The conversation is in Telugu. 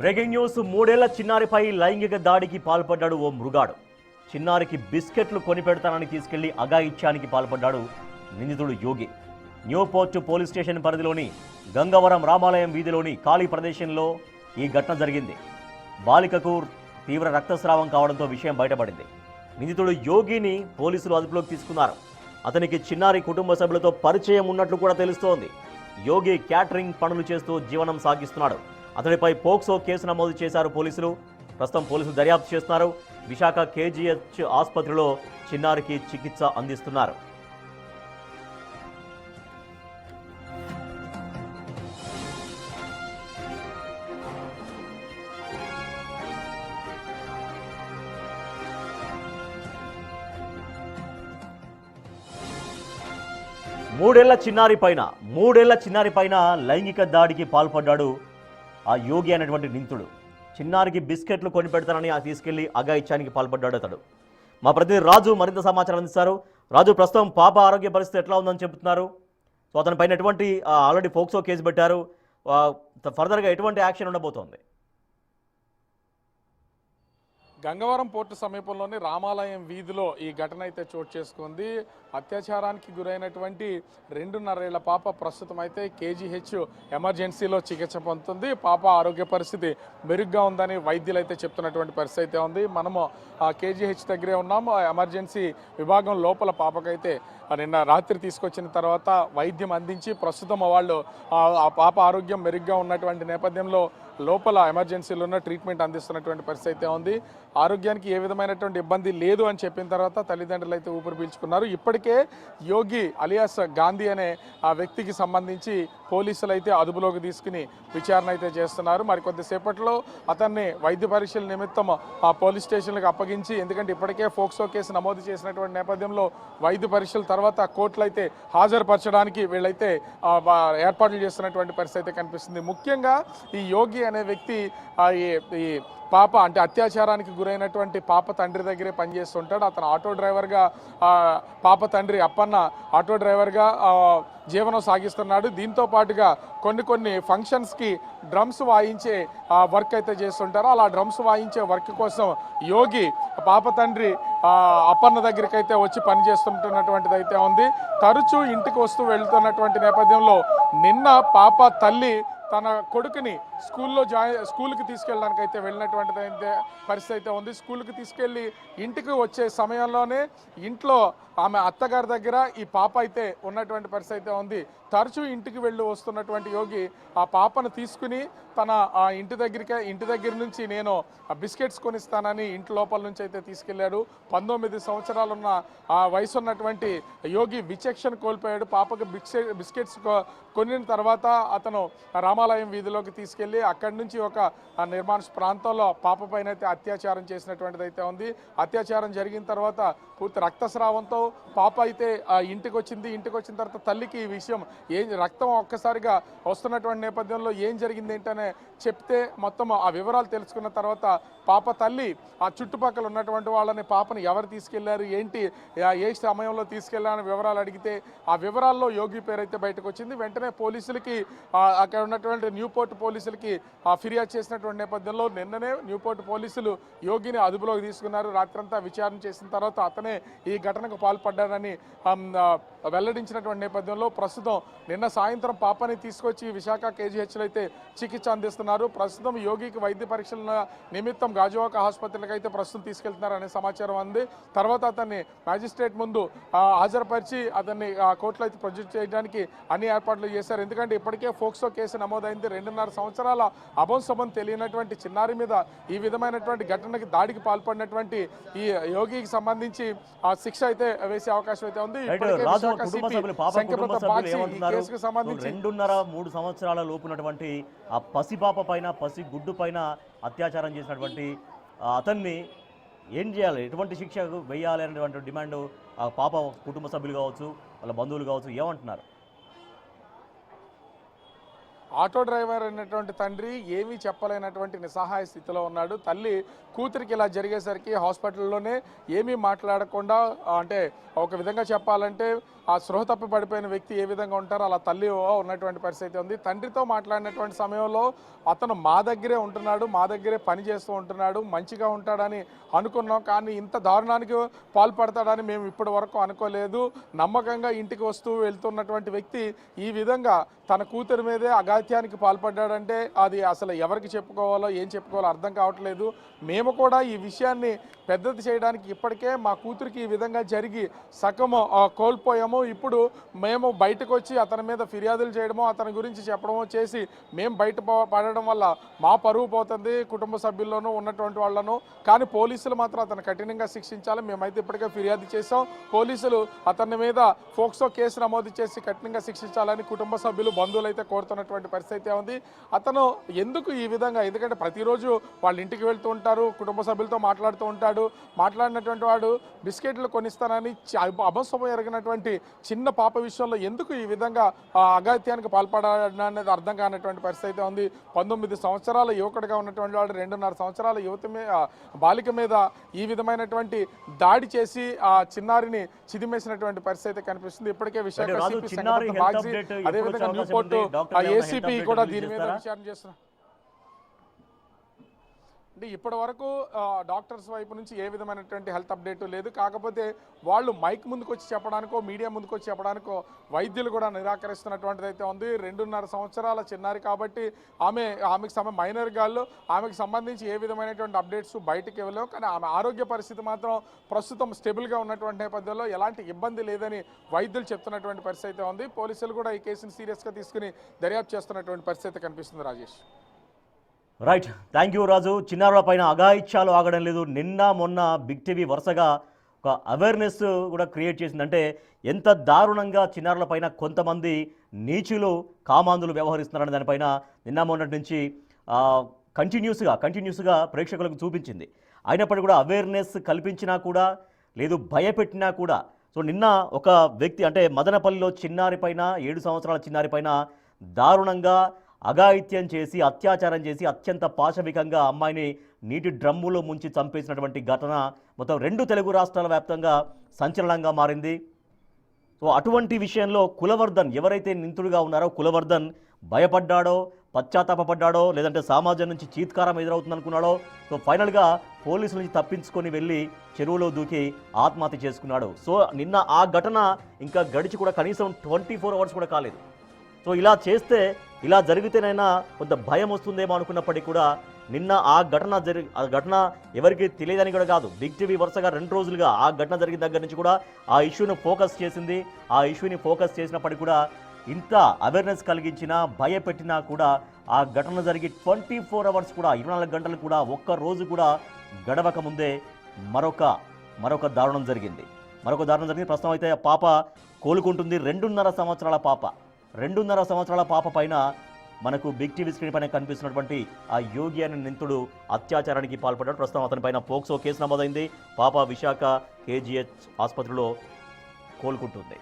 బ్రేకింగ్ న్యూస్ మూడేళ్ల చిన్నారిపై లైంగిక దాడికి పాల్పడ్డాడు ఓ మృగాడు. చిన్నారికి బిస్కెట్లు కొనిపెడతానని తీసుకెళ్లి అఘాయిత్యానికి పాల్పడ్డాడు నిందితుడు యోగి. న్యూ పోర్ట్ పోలీస్ స్టేషన్ పరిధిలోని గంగవరం రామాలయం వీధిలోని ఖాళీ ప్రదేశంలో ఈ ఘటన జరిగింది. బాలికకు తీవ్ర రక్తస్రావం కావడంతో విషయం బయటపడింది. నిందితుడు యోగిని పోలీసులు అదుపులోకి తీసుకున్నారు. అతనికి చిన్నారి కుటుంబ సభ్యులతో పరిచయం ఉన్నట్లు కూడా తెలుస్తోంది. యోగి క్యాటరింగ్ పనులు చేస్తూ జీవనం సాగిస్తున్నాడు. అతడిపై పోక్సో కేసు నమోదు చేశారు పోలీసులు. ప్రస్తుతం పోలీసులు దర్యాప్తు చేస్తున్నారు. విశాఖ కేజీహెచ్ ఆసుపత్రిలో చిన్నారికి చికిత్స అందిస్తున్నారు. మూడేళ్ల చిన్నారి పైన లైంగిక దాడికి పాల్పడ్డాడు ఆ యోగి అనేటువంటి నిందితుడు. చిన్నారికి బిస్కెట్లు కొనిపెడతానని తీసుకెళ్లి అఘాయిత్యానికి పాల్పడ్డాడు అతడు. మా ప్రతినిధి రాజు మరింత సమాచారం అందిస్తారు. రాజు, ప్రస్తుతం పాప ఆరోగ్య పరిస్థితి ఎట్లా ఉందని చెబుతున్నారు? సో అతని పైన ఎటువంటి ఆల్రెడీ పోక్సో కేసు పెట్టారు. ఫర్దర్గా ఎటువంటి యాక్షన్ ఉండబోతోంది? గంగవరం పోర్టు సమీపంలోని రామాలయం వీధిలో ఈ ఘటన అయితే చోటు చేసుకుంది. అత్యాచారానికి గురైనటువంటి 2.5 ఏళ్ల పాప ప్రస్తుతం అయితే కేజీహెచ్ ఎమర్జెన్సీలో చికిత్స పొందుతుంది. పాప ఆరోగ్య పరిస్థితి మెరుగ్గా ఉందని వైద్యులు అయితే చెప్తున్నటువంటి పరిస్థితి అయితే ఉంది. మనము కేజీహెచ్ దగ్గరే ఉన్నాము. ఎమర్జెన్సీ విభాగం లోపల పాపకైతే నిన్న రాత్రి తీసుకొచ్చిన తర్వాత వైద్యం అందించి ప్రస్తుతం వాళ్ళు ఆ పాప ఆరోగ్యం మెరుగ్గా ఉన్నటువంటి నేపథ్యంలో లోపల ఎమర్జెన్సీలో ఉన్న ట్రీట్మెంట్ అందిస్తున్నటువంటి పరిస్థితి అయితే ఉంది. ఆరోగ్యానికి ఏ విధమైనటువంటి ఇబ్బంది లేదు అని చెప్పిన తర్వాత తల్లిదండ్రులు అయితే ఊపిరి పీల్చుకున్నారు. ఇప్పటికే యోగి అలియాస్ గాంధీ అనే ఆ వ్యక్తికి సంబంధించి పోలీసులు అయితే అదుపులోకి తీసుకుని విచారణ అయితే చేస్తున్నారు. మరి కొద్దిసేపట్లో అతన్ని వైద్య పరీక్షల నిమిత్తం ఆ పోలీస్ స్టేషన్లకు అప్పగించి, ఎందుకంటే ఇప్పటికే పోక్సో కేసు నమోదు చేసినటువంటి నేపథ్యంలో వైద్య పరీక్షల తర్వాత కోర్టులు అయితే హాజరుపరచడానికి వీళ్ళైతే ఏర్పాట్లు చేస్తున్నటువంటి పరిస్థితి అయితే కనిపిస్తుంది. ముఖ్యంగా ఈ యోగి అనే వ్యక్తి ఈ పాప అంటే అత్యాచారానికి గురైనటువంటి పాప తండ్రి దగ్గరే పనిచేస్తుంటాడు. అతను ఆటో డ్రైవర్గా, పాప తండ్రి అప్పన్న ఆటో డ్రైవర్గా జీవనం సాగిస్తున్నాడు. దీంతో పాటుగా కొన్ని ఫంక్షన్స్కి డ్రమ్స్ వాయించే వర్క్ అయితే చేస్తుంటారు. అలా డ్రమ్స్ వాయించే వర్క్ కోసం యోగి పాప తండ్రి అప్పన్న దగ్గరికి అయితే వచ్చి పనిచేస్తుంటున్నటువంటిది అయితే ఉంది. తరచూ ఇంటికి వస్తూ వెళ్తున్నటువంటి నేపథ్యంలో నిన్న పాప తల్లి తన కొడుకుని స్కూల్కి తీసుకెళ్ళడానికి అయితే వెళ్ళినటువంటిది అయితే పరిస్థితి అయితే ఉంది. స్కూల్కి తీసుకెళ్ళి ఇంటికి వచ్చే సమయంలోనే ఇంట్లో ఆమె అత్తగారి దగ్గర ఈ పాప అయితే ఉన్నటువంటి పరిస్థితి అయితే ఉంది. తరచూ ఇంటికి వెళ్ళి వస్తున్నటువంటి యోగి ఆ పాపను తీసుకుని తన ఇంటి దగ్గర నుంచి నేను బిస్కెట్స్ కొనిస్తానని ఇంటి లోపల నుంచి అయితే తీసుకెళ్లాడు. 19 సంవత్సరాలున్న వయసు ఉన్నటువంటి యోగి విచక్షణ కోల్పోయాడు. పాపకు బిస్కెట్స్ కొనిన తర్వాత అతను రామాలయం వీధిలోకి తీసుకెళ్లి అక్కడి నుంచి ఒక నిర్మాణ ప్రాంతంలో పాప పైన అయితే అత్యాచారం చేసినటువంటిది అయితే ఉంది. అత్యాచారం జరిగిన తర్వాత పూర్తి రక్తస్రావంతో పాప అయితే ఇంటికి వచ్చిన తర్వాత తల్లికి ఈ విషయం రక్తం ఒక్కసారిగా వస్తున్నటువంటి నేపథ్యంలో ఏం జరిగింది ఏంటనే చెప్తే మొత్తం ఆ వివరాలు తెలుసుకున్న తర్వాత పాప తల్లి ఆ చుట్టుపక్కల ఉన్నటువంటి వాళ్ళని పాపను ఎవరు తీసుకెళ్లారు, ఏంటి, ఏ సమయంలో తీసుకెళ్లారని వివరాలు అడిగితే ఆ వివరాల్లో యోగి పేరు అయితే బయటకు వచ్చింది. వెంటనే పోలీసులకి, అక్కడ ఉన్నటువంటి న్యూపోర్ట్ పోలీసులకి ఫిర్యాదు చేసినటువంటి నేపథ్యంలో నిన్ననే న్యూపోర్ట్ పోలీసులు యోగిని అదుపులోకి తీసుకున్నారు. రాత్రంతా విచారణ చేసిన తర్వాత అతనే ఈ ఘటనకు పాల్పడ్డాడని వెల్లడించినటువంటి నేపథ్యంలో ప్రస్తుతం నిన్న సాయంత్రం పాపని తీసుకొచ్చి విశాఖ కేజీహెచ్లో అయితే చికిత్స అందిస్తున్నారు. ప్రస్తుతం యోగికి వైద్య పరీక్షల నిమిత్తం గాజువాక ఆసుపత్రికి అయితే ప్రస్తుతం తీసుకెళ్తున్నారనే సమాచారం ఉంది. తర్వాత అతన్ని మ్యాజిస్ట్రేట్ ముందు హాజరుపరిచి అతన్ని కోర్టులో అయితే ప్రొడ్యూస్ చేయడానికి అన్ని ఏర్పాట్లు చేశారు. ఎందుకంటే ఇప్పటికే పోక్సో కేసు నమోదైంది. 2.5 సంవత్సరాల అభంశుభం తెలియనటువంటి చిన్నారి మీద ఈ విధమైనటువంటి ఘటనకి దాడికి పాల్పడినటువంటి ఈ యోగికి సంబంధించి శిక్ష అయితే వేసే అవకాశం అయితే ఉంది. 2.5-3 సంవత్సరాల లోపునటువంటి ఆ పసిపాప పైన, పసి గుడ్డు పైన అత్యాచారం చేసినటువంటి అతన్ని ఏం చేయాలి, ఎటువంటి శిక్ష వేయాలి అనేటువంటి డిమాండ్ ఆ పాప కుటుంబ సభ్యులు కావచ్చు, వాళ్ళ బంధువులు కావచ్చు ఏమంటున్నారు? ఆటో డ్రైవర్ అయినటువంటి తండ్రి ఏమీ చెప్పలేనటువంటి నిస్సహాయ స్థితిలో ఉన్నాడు. తల్లి కూతురికి ఇలా జరిగేసరికి హాస్పిటల్లోనే ఏమీ మాట్లాడకుండా, అంటే ఒక విధంగా చెప్పాలంటే ఆ స్పృహ తప్పి పడిపోయిన వ్యక్తి ఏ విధంగా ఉంటారో అలా తల్లి ఉన్నటువంటి పరిస్థితి ఉంది. తండ్రితో మాట్లాడినటువంటి సమయంలో అతను మా దగ్గరే ఉంటున్నాడు, మా దగ్గరే పని చేస్తూ ఉంటున్నాడు, మంచిగా ఉంటాడని అనుకున్నాం, కానీ ఇంత దారుణానికి పాల్పడతాడని మేము ఇప్పటి వరకు అనుకోలేదు. నమ్మకంగా ఇంటికి వస్తూ వెళ్తున్నటువంటి వ్యక్తి ఈ విధంగా తన కూతురి మీదే అఘాత్యానికి పాల్పడ్డాడంటే అది అసలు ఎవరికి చెప్పుకోవాలో ఏం చెప్పుకోవాలో అర్థం కావట్లేదు. మేము కూడా ఈ విషయాన్ని పెద్దది చేయడానికి ఇప్పటికే మా కూతురికి ఈ విధంగా జరిగి సగము కోల్పోయాము. ఇప్పుడు మేము బయటకు వచ్చి అతని మీద ఫిర్యాదులు చేయడమో అతని గురించి చెప్పడమో చేసి మేము బయట పడడం వల్ల మా పరువు పోతుంది, కుటుంబ సభ్యుల్లోనూ ఉన్నటువంటి వాళ్ళను. కానీ పోలీసులు మాత్రం అతను కఠినంగా శిక్షించాలి. మేమైతే ఇప్పటికే ఫిర్యాదు చేసాం. పోలీసులు అతని మీద ఫోక్సో కేసు నమోదు చేసి కఠినంగా శిక్షించాలని కుటుంబ సభ్యులు, బంధువులు అయితే కోరుతున్నటువంటి పరిస్థితి ఉంది. అతను ఎందుకు ఈ విధంగా, ఎందుకంటే ప్రతిరోజు వాళ్ళ ఇంటికి వెళ్తూ ఉంటారు, కుటుంబ సభ్యులతో మాట్లాడుతూ ఉంటాడు. మాట్లాడినటువంటి వాడు బిస్కెట్లు కొనిస్తానని అభస్వం ఎరగినటువంటి చిన్న పాప విషయంలో ఎందుకు ఈ విధంగా అఘాత్యానికి పాల్పడాలనేది అర్థం కానటువంటి పరిస్థితి ఉంది. 19 సంవత్సరాల యువకుడిగా ఉన్నటువంటి వాడు 2.5 సంవత్సరాల బాలిక మీద ఈ విధమైనటువంటి దాడి చేసి ఆ చిన్నారిని చిదిమేసినటువంటి పరిస్థితి కనిపిస్తుంది. ఇప్పటికే విశాఖ అదేవిధంగా న్యూపోర్ట్ ఏసీపీ కూడా దీని మీద విచారణ చేస్తున్నారు. అంటే ఇప్పటి వరకు డాక్టర్స్ వైపు నుంచి ఏ విధమైనటువంటి హెల్త్ అప్డేట్ లేదు. కాకపోతే వాళ్ళు మైక్ ముందుకు వచ్చి చెప్పడానికో, మీడియా ముందుకు వచ్చి చెప్పడానికో వైద్యులు కూడా నిరాకరిస్తున్నటువంటిది అయితే ఉంది. 2.5 సంవత్సరాల చిన్నారి కాబట్టి ఆమెకు మైనర్ గాళ్ళు, ఆమెకు సంబంధించి ఏ విధమైనటువంటి అప్డేట్స్ బయటకు ఇవ్వలేవు. కానీ ఆమె ఆరోగ్య పరిస్థితి మాత్రం ప్రస్తుతం స్టేబుల్గా ఉన్నటువంటి నేపథ్యంలో ఎలాంటి ఇబ్బంది లేదని వైద్యులు చెప్తున్నటువంటి పరిస్థితి ఉంది. పోలీసులు కూడా ఈ కేసును సీరియస్గా తీసుకుని దర్యాప్తు చేస్తున్నటువంటి పరిస్థితి కనిపిస్తుంది. రాజేష్. రైట్, థ్యాంక్ యూ రాజు. చిన్నారుల పైన అఘాయిత్యాలు ఆగడం లేదు. నిన్న మొన్న బిగ్ టీవీ వరుసగా ఒక అవేర్నెస్ కూడా క్రియేట్ చేసింది. అంటే ఎంత దారుణంగా చిన్నారుల పైన కొంతమంది నీచులు, కామాంధులు వ్యవహరిస్తున్నారనే దానిపైన నిన్న మొన్నటి నుంచి కంటిన్యూస్గా ప్రేక్షకులకు చూపించింది. అయినప్పటికీ కూడా అవేర్నెస్ కల్పించినా కూడా లేదు, భయపెట్టినా కూడా. సో నిన్న ఒక వ్యక్తి, అంటే మదనపల్లిలో చిన్నారి పైన, 7 సంవత్సరాల చిన్నారి పైన దారుణంగా అఘాయిత్యం చేసి, అత్యాచారం చేసి, అత్యంత పాశవికంగా అమ్మాయిని నీటి డ్రమ్ములో ముంచి చంపేసినటువంటి ఘటన మొత్తం 2 తెలుగు రాష్ట్రాల వ్యాప్తంగా సంచలనంగా మారింది. సో అటువంటి విషయంలో కులవర్ధన్, ఎవరైతే నిందితుడిగా ఉన్నారో కులవర్ధన్ భయపడ్డాడో, పశ్చాత్తాపడ్డాడో, లేదంటే సమాజం నుంచి చీత్కారం ఎదురవుతుందనుకున్నాడో, సో ఫైనల్గా పోలీసుల నుంచి తప్పించుకొని వెళ్ళి చెరువులో దూకి ఆత్మహత్య చేసుకున్నాడు. సో నిన్న ఆ ఘటన ఇంకా గడిచి కూడా కనీసం 24 అవర్స్ కూడా కాలేదు. సో ఇలా జరిగితేనైనా కొంత భయం వస్తుందేమో అనుకున్నప్పటికీ కూడా నిన్న ఆ ఘటన ఎవరికి తెలియదని కూడా కాదు. బిగ్ టీవీ వరుసగా 2 రోజులుగా ఆ ఘటన జరిగిన దగ్గర నుంచి కూడా ఆ ఇష్యూని ఫోకస్ చేసింది. ఆ ఇష్యూని ఫోకస్ చేసినప్పటికీ కూడా ఇంత అవేర్నెస్ కలిగించినా, భయపెట్టినా కూడా ఆ ఘటన జరిగి 24 అవర్స్ కూడా, 24 గంటలు కూడా, ఒక్క రోజు కూడా గడవక ముందే మరొక దారుణం జరిగింది. ప్రస్తుతం అయితే పాప కోలుకుంటుంది. 2.5 సంవత్సరాల పాప. 2.5 సంవత్సరాల పాప పైన మనకు బిగ్ టీవీ స్క్రీన్ పైన కనిపిస్తున్నటువంటి ఆ యోగి అనే నిందితుడు అత్యాచారానికి పాల్పడ్డాడు. ప్రస్తుతం అతని పైన పోక్సో కేసు నమోదైంది. పాప విశాఖ KGH ఆసుపత్రిలో కోలుకుంటుంది.